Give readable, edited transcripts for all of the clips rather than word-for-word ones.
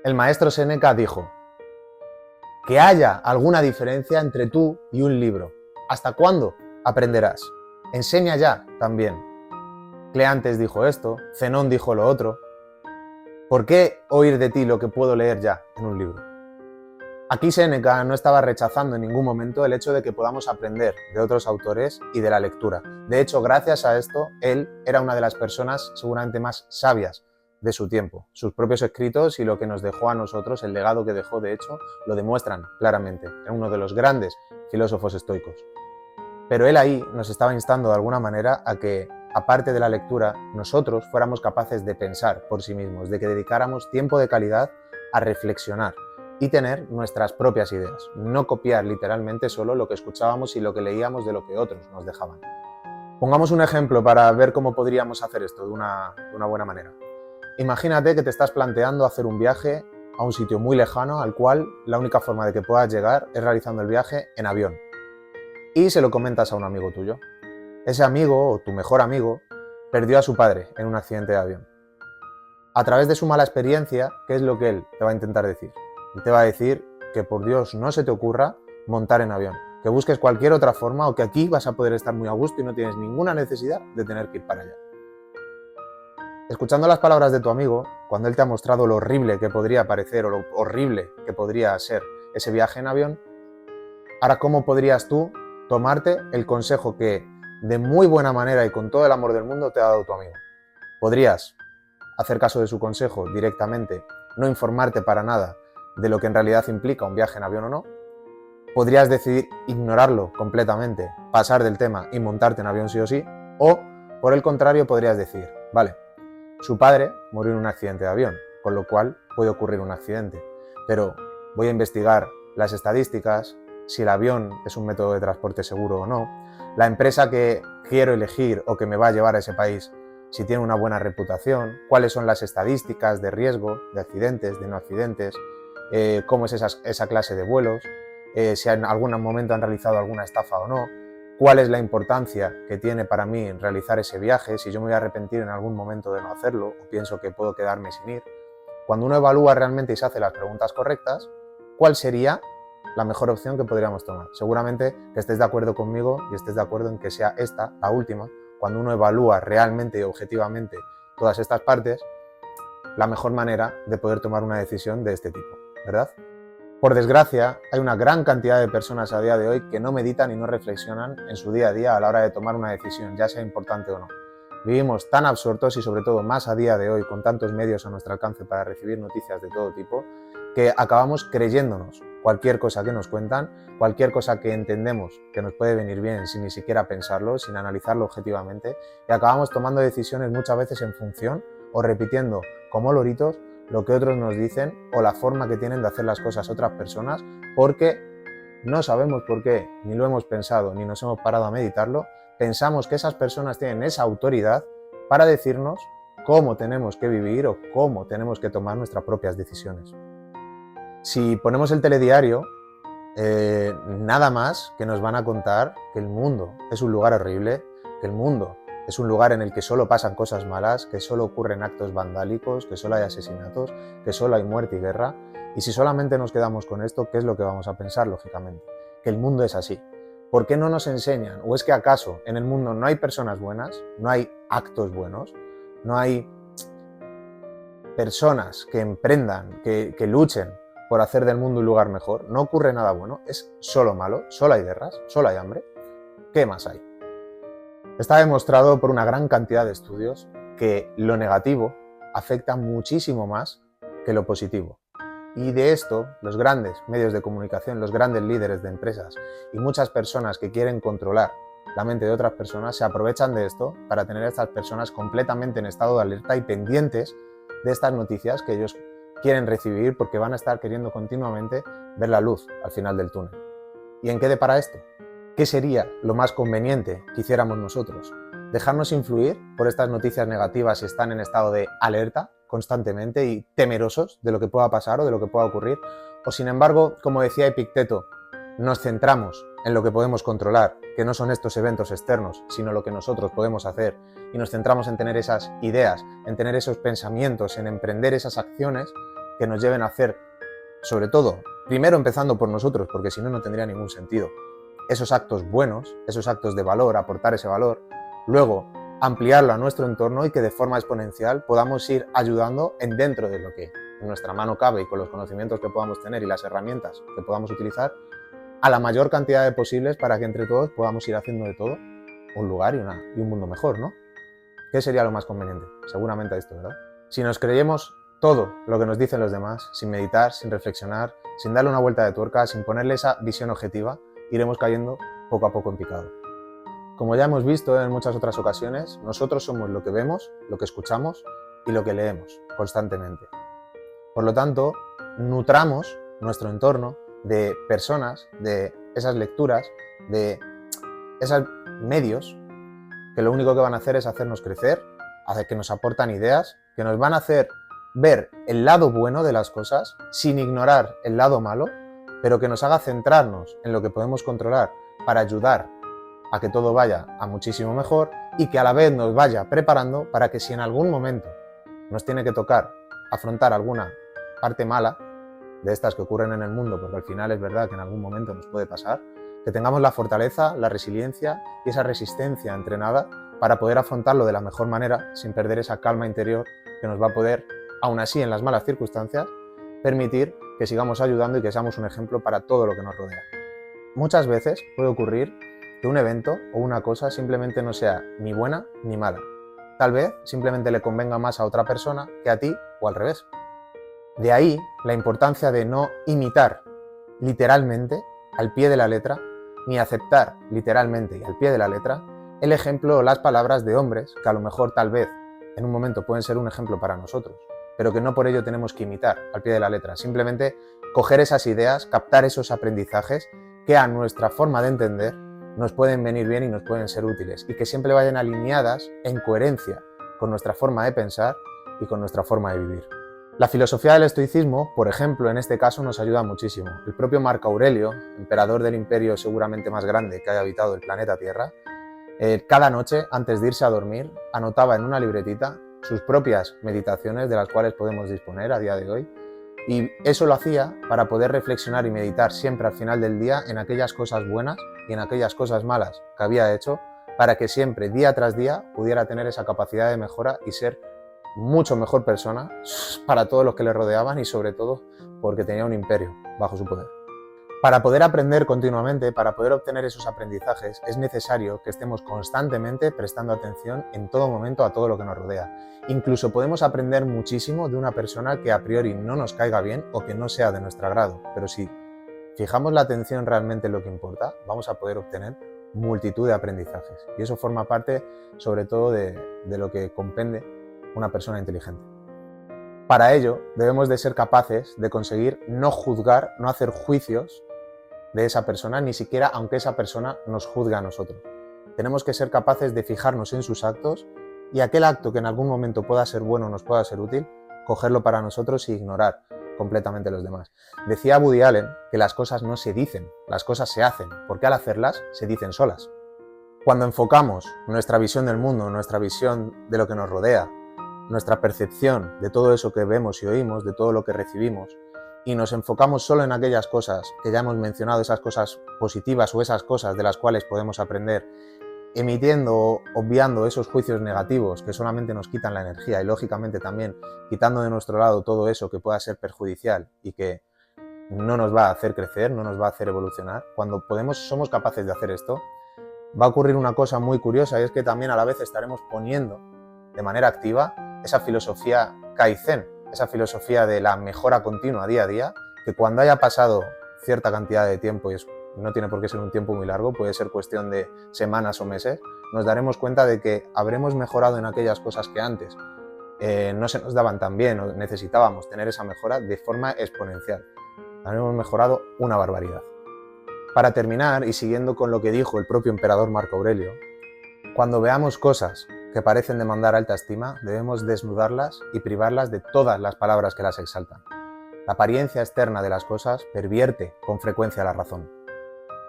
El maestro Séneca dijo: que haya alguna diferencia entre tú y un libro. ¿Hasta cuándo aprenderás? Enseña ya también. Cleantes dijo esto, Zenón dijo lo otro. ¿Por qué oír de ti lo que puedo leer ya en un libro? Aquí Séneca no estaba rechazando en ningún momento el hecho de que podamos aprender de otros autores y de la lectura. De hecho, gracias a esto, él era una de las personas seguramente más sabias de su tiempo. Sus propios escritos y lo que nos dejó a nosotros, el legado que dejó, de hecho, lo demuestran claramente. Era uno de los grandes filósofos estoicos. Pero él ahí nos estaba instando de alguna manera a que, aparte de la lectura, nosotros fuéramos capaces de pensar por sí mismos, de que dedicáramos tiempo de calidad a reflexionar y tener nuestras propias ideas, no copiar literalmente solo lo que escuchábamos y lo que leíamos de lo que otros nos dejaban. Pongamos un ejemplo para ver cómo podríamos hacer esto de una buena manera. Imagínate que te estás planteando hacer un viaje a un sitio muy lejano al cual la única forma de que puedas llegar es realizando el viaje en avión. Y se lo comentas a un amigo tuyo. Ese amigo o tu mejor amigo perdió a su padre en un accidente de avión. A través de su mala experiencia, ¿qué es lo que él te va a intentar decir? Él te va a decir que por Dios no se te ocurra montar en avión, que busques cualquier otra forma o que aquí vas a poder estar muy a gusto y no tienes ninguna necesidad de tener que ir para allá. Escuchando las palabras de tu amigo, cuando él te ha mostrado lo horrible que podría parecer o lo horrible que podría ser ese viaje en avión, ahora ¿cómo podrías tú tomarte el consejo que de muy buena manera y con todo el amor del mundo te ha dado tu amigo? Podrías hacer caso de su consejo directamente, no informarte para nada de lo que en realidad implica un viaje en avión o no. Podrías decidir ignorarlo completamente, pasar del tema y montarte en avión sí o sí. O, por el contrario, podrías decir, vale, su padre murió en un accidente de avión, con lo cual puede ocurrir un accidente. Pero voy a investigar las estadísticas, si el avión es un método de transporte seguro o no, la empresa que quiero elegir o que me va a llevar a ese país, si tiene una buena reputación, cuáles son las estadísticas de riesgo, de accidentes, de no accidentes, cómo es esa clase de vuelos, si en algún momento han realizado alguna estafa o no, cuál es la importancia que tiene para mí realizar ese viaje, si yo me voy a arrepentir en algún momento de no hacerlo o pienso que puedo quedarme sin ir. Cuando uno evalúa realmente y se hace las preguntas correctas, ¿cuál sería la mejor opción que podríamos tomar? Seguramente que estés de acuerdo conmigo y estés de acuerdo en que sea esta, la última, cuando uno evalúa realmente y objetivamente todas estas partes, la mejor manera de poder tomar una decisión de este tipo, ¿verdad? Por desgracia, hay una gran cantidad de personas a día de hoy que no meditan y no reflexionan en su día a día a la hora de tomar una decisión, ya sea importante o no. Vivimos tan absortos y sobre todo más a día de hoy con tantos medios a nuestro alcance para recibir noticias de todo tipo, que acabamos creyéndonos cualquier cosa que nos cuentan, cualquier cosa que entendemos que nos puede venir bien sin ni siquiera pensarlo, sin analizarlo objetivamente, y acabamos tomando decisiones muchas veces en función o repitiendo como loritos lo que otros nos dicen o la forma que tienen de hacer las cosas otras personas, porque no sabemos por qué, ni lo hemos pensado, ni nos hemos parado a meditarlo. Pensamos que esas personas tienen esa autoridad para decirnos cómo tenemos que vivir o cómo tenemos que tomar nuestras propias decisiones. Si ponemos el telediario, nada más que nos van a contar que el mundo es un lugar horrible, que el mundo es un lugar en el que solo pasan cosas malas, que solo ocurren actos vandálicos, que solo hay asesinatos, que solo hay muerte y guerra. Y si solamente nos quedamos con esto, ¿qué es lo que vamos a pensar, lógicamente? Que el mundo es así. ¿Por qué no nos enseñan? ¿O es que acaso en el mundo no hay personas buenas, no hay actos buenos, no hay personas que emprendan, que luchen por hacer del mundo un lugar mejor? No ocurre nada bueno, es solo malo, solo hay guerras, solo hay hambre. ¿Qué más hay? Está demostrado por una gran cantidad de estudios que lo negativo afecta muchísimo más que lo positivo. Y de esto, los grandes medios de comunicación, los grandes líderes de empresas y muchas personas que quieren controlar la mente de otras personas se aprovechan de esto para tener a estas personas completamente en estado de alerta y pendientes de estas noticias que ellos quieren recibir porque van a estar queriendo continuamente ver la luz al final del túnel. ¿Y en qué depara esto? ¿Qué sería lo más conveniente que hiciéramos nosotros? ¿Dejarnos influir por estas noticias negativas si están en estado de alerta constantemente y temerosos de lo que pueda pasar o de lo que pueda ocurrir? O sin embargo, como decía Epicteto, nos centramos en lo que podemos controlar, que no son estos eventos externos, sino lo que nosotros podemos hacer, y nos centramos en tener esas ideas, en tener esos pensamientos, en emprender esas acciones que nos lleven a hacer, sobre todo, primero empezando por nosotros, porque si no, no tendría ningún sentido, esos actos buenos, esos actos de valor, aportar ese valor, luego ampliarlo a nuestro entorno y que de forma exponencial podamos ir ayudando dentro de lo que en nuestra mano cabe y con los conocimientos que podamos tener y las herramientas que podamos utilizar a la mayor cantidad de posibles para que entre todos podamos ir haciendo de todo un lugar y un mundo mejor, ¿no? ¿Qué sería lo más conveniente? Seguramente esto, ¿verdad? Si nos creyemos todo lo que nos dicen los demás, sin meditar, sin reflexionar, sin darle una vuelta de tuerca, sin ponerle esa visión objetiva, iremos cayendo poco a poco en picado. Como ya hemos visto en muchas otras ocasiones, nosotros somos lo que vemos, lo que escuchamos y lo que leemos constantemente. Por lo tanto, nutramos nuestro entorno de personas, de esas lecturas, de esos medios que lo único que van a hacer es hacernos crecer, hacer que nos aportan ideas, que nos van a hacer ver el lado bueno de las cosas sin ignorar el lado malo, pero que nos haga centrarnos en lo que podemos controlar para ayudar a que todo vaya a muchísimo mejor y que a la vez nos vaya preparando para que si en algún momento nos tiene que tocar afrontar alguna parte mala de estas que ocurren en el mundo, porque al final es verdad que en algún momento nos puede pasar, que tengamos la fortaleza, la resiliencia y esa resistencia entrenada para poder afrontarlo de la mejor manera sin perder esa calma interior que nos va a poder, aún así en las malas circunstancias, permitir que sigamos ayudando y que seamos un ejemplo para todo lo que nos rodea. Muchas veces puede ocurrir que un evento o una cosa simplemente no sea ni buena ni mala. Tal vez simplemente le convenga más a otra persona que a ti o al revés. De ahí la importancia de no imitar literalmente, al pie de la letra, ni aceptar literalmente y al pie de la letra el ejemplo o las palabras de hombres que a lo mejor tal vez en un momento pueden ser un ejemplo para nosotros, pero que no por ello tenemos que imitar al pie de la letra, simplemente coger esas ideas, captar esos aprendizajes que a nuestra forma de entender nos pueden venir bien y nos pueden ser útiles y que siempre vayan alineadas en coherencia con nuestra forma de pensar y con nuestra forma de vivir. La filosofía del estoicismo, por ejemplo, en este caso nos ayuda muchísimo. El propio Marco Aurelio, emperador del imperio seguramente más grande que haya habitado el planeta Tierra, cada noche, antes de irse a dormir, anotaba en una libretita sus propias meditaciones de las cuales podemos disponer a día de hoy, y eso lo hacía para poder reflexionar y meditar siempre al final del día en aquellas cosas buenas y en aquellas cosas malas que había hecho, para que siempre, día tras día, pudiera tener esa capacidad de mejora y ser mucho mejor persona para todos los que le rodeaban y sobre todo porque tenía un imperio bajo su poder. Para poder aprender continuamente, para poder obtener esos aprendizajes, es necesario que estemos constantemente prestando atención en todo momento a todo lo que nos rodea. Incluso podemos aprender muchísimo de una persona que a priori no nos caiga bien o que no sea de nuestro agrado, pero si fijamos la atención realmente en lo que importa, vamos a poder obtener multitud de aprendizajes. Y eso forma parte sobre todo de lo que comprende una persona inteligente. Para ello, debemos de ser capaces de conseguir no juzgar, no hacer juicios de esa persona, ni siquiera aunque esa persona nos juzgue a nosotros. Tenemos que ser capaces de fijarnos en sus actos y aquel acto que en algún momento pueda ser bueno o nos pueda ser útil, cogerlo para nosotros y ignorar completamente los demás. Decía Woody Allen que las cosas no se dicen, las cosas se hacen, porque al hacerlas se dicen solas. Cuando enfocamos nuestra visión del mundo, nuestra visión de lo que nos rodea, nuestra percepción de todo eso que vemos y oímos, de todo lo que recibimos, y nos enfocamos solo en aquellas cosas que ya hemos mencionado, esas cosas positivas o esas cosas de las cuales podemos aprender, emitiendo o obviando esos juicios negativos que solamente nos quitan la energía y lógicamente también quitando de nuestro lado todo eso que pueda ser perjudicial y que no nos va a hacer crecer, no nos va a hacer evolucionar. Cuando somos capaces de hacer esto, va a ocurrir una cosa muy curiosa y es que también a la vez estaremos poniendo de manera activa esa filosofía Kaizen, esa filosofía de la mejora continua día a día, que cuando haya pasado cierta cantidad de tiempo, y no tiene por qué ser un tiempo muy largo, puede ser cuestión de semanas o meses, nos daremos cuenta de que habremos mejorado en aquellas cosas que antes no se nos daban tan bien o necesitábamos tener esa mejora de forma exponencial. Habremos mejorado una barbaridad. Para terminar, y siguiendo con lo que dijo el propio emperador Marco Aurelio, cuando veamos cosas que parecen demandar alta estima, debemos desnudarlas y privarlas de todas las palabras que las exaltan. La apariencia externa de las cosas pervierte con frecuencia la razón.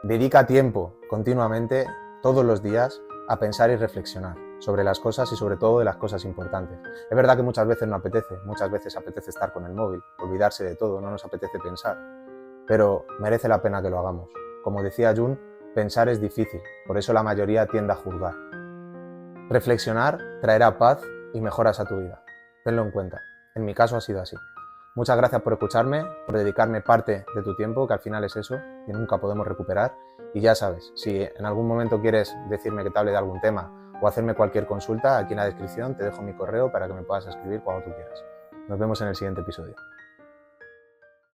Dedica tiempo continuamente, todos los días, a pensar y reflexionar sobre las cosas y sobre todo de las cosas importantes. Es verdad que muchas veces no apetece, muchas veces apetece estar con el móvil, olvidarse de todo, no nos apetece pensar, pero merece la pena que lo hagamos. Como decía Jung, pensar es difícil, por eso la mayoría tiende a juzgar. Reflexionar traerá paz y mejoras a tu vida. Tenlo en cuenta. En mi caso ha sido así. Muchas gracias por escucharme, por dedicarme parte de tu tiempo, que al final es eso, que nunca podemos recuperar. Y ya sabes, si en algún momento quieres decirme que te hable de algún tema o hacerme cualquier consulta, aquí en la descripción te dejo mi correo para que me puedas escribir cuando tú quieras. Nos vemos en el siguiente episodio.